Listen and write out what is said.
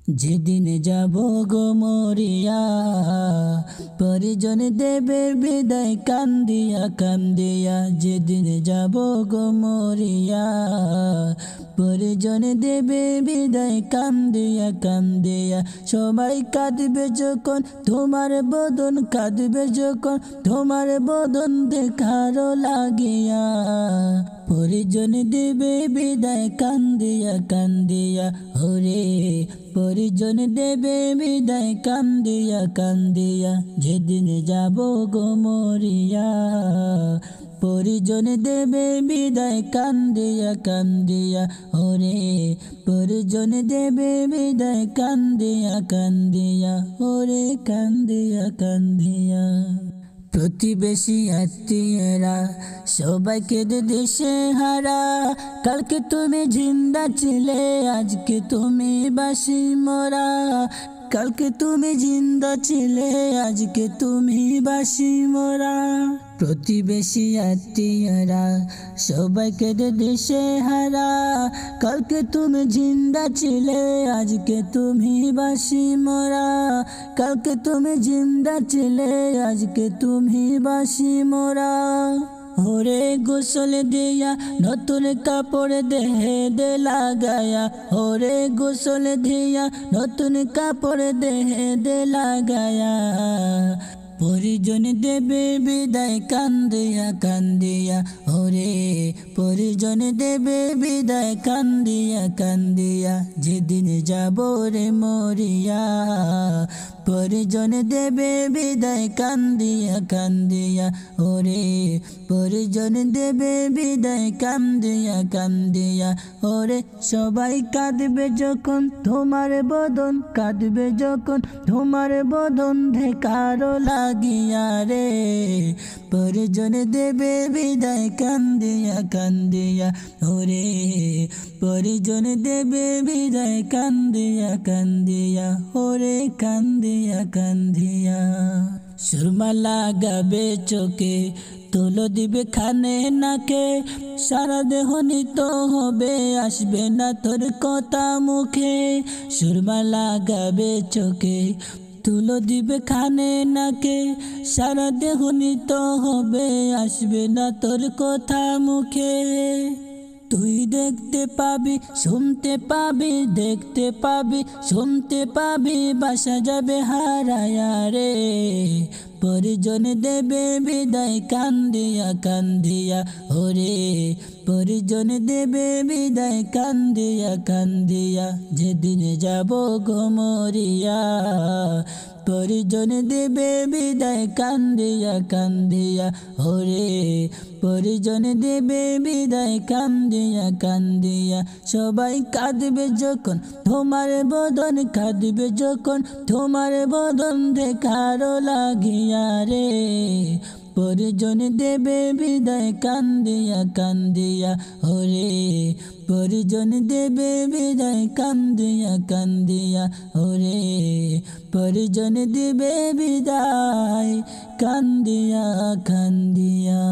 যেদিন যাব গো মরিয়া, পরিজন দেবে বিদায় কান্দিয়া কান্দিয়া। যেদিন যাব গো মরিয়া, পরিজন দেবে বিদায় কান্দিয়া কান্দিয়া। সবাই কাঁদবে যখন তোমার বদন, কাঁদবে যখন তোমার বদন দেখার লাগিয়া। পরিজন দেবে বিদায় কান্দিয়া কান্দিয়া, ওরে পরিজন দেবে বিদায় কান্দিয়া কান্দিয়া। যেদিন যাব গো মরিয়া, পরিজন দেবে বিদায় কান্দিয়া কান্দিয়া, ওরে পরিজন দেবে বিদায় কান্দিয়া কান্দিয়া, ওরে কান্দিয়া কান্দিয়া। প্রতিবেশী আত্মীয়রা সবাই কেঁদে দেশে হারা। কালকে তুমি জিন্দা ছিলে, আজকে তুমি বাসি মরা। কালকে তুমি জিন্দা ছিলে, আজকে তুমি বাসি মরা। প্রতিবেশী আত্মীয়রা সবাই কেঁদে দেশে হারা। কালকে তুমি জিন্দা ছিলে, আজকে তুমি বাসি মরা। কালকে তুমি জিন্দা ছিলে, আজকে তুমি বাসি মরা। ওরে গোসল দিয়া নতুন কাপড় দেহে দে লাগায়া, ওরে গোসল দিয়া নতুন কাপড় দেহে দে লাগায়া। পরিজন দেবে বিদায় কান্দিয়া কান্দিয়া, ওরে পরিজন দেবে বিদায় কান্দিয়া কান্দিয়া। যেদিন যাব রে মরিয়া, পরিজন দেবে বিদায় কান্দিয়া কান্দিয়া, ওরে পরিজন দেবে বিদায় কান্দিয়া কান্দিয়া। ওরে সবাই কাঁদবে যখন তোমার বদন, কাঁদবে যখন তোমার বদন দেখার লাগিয়া রে। পরিজন দেবে বিদায় কান্দিয়া কান্দিয়া, ওরে পরিজন দেবে বিদায় কান্দিয়া কান্দিয়া, ওরে কান্দিয়া কান্দিয়া। সুরমা লাগাবে চোখে, তুলো দিবে খানে নাকে। সারা দেহ নিত হবে, আসবে না তোর কথা মুখে। সুরমা লাগাবে চোখে, তুলো দিবে খানে নাকে। সারা দেহ নিত হবে, আসবে না তোর কথা মুখে। তুই দেখতে পাবি শুনতে পাবি, দেখতে পাবি শুনতে পাবি, বাসা যাবে হারায়া রে। পরিজন দেবে বিদায় কান্দিয়া কান্দিয়া, ওরে পরিজন দেবে বিদায় কান্দিয়া কান্দিয়া। যেদিন যাব গো মরিয়া, পরিজন দেবে বিদায় কান্দিয়া কান্দিয়া, ওরে পরিজন দেবে বিদায় কান্দিয়া কান্দিয়া। সবাই কাঁদবে যখন তোমার বদন, কাঁদবে যখন তোমার বদন দেখার লাগিয়া রে। পরিজন দেবে বিদায় কান্দিয়া কান্দিয়া, ওরে পরিজন দেবে বিদায় কান্দিয়া কান্দিয়া, ওরে পরিজন দেবে বিদায় কান্দিয়া কান্দিয়া।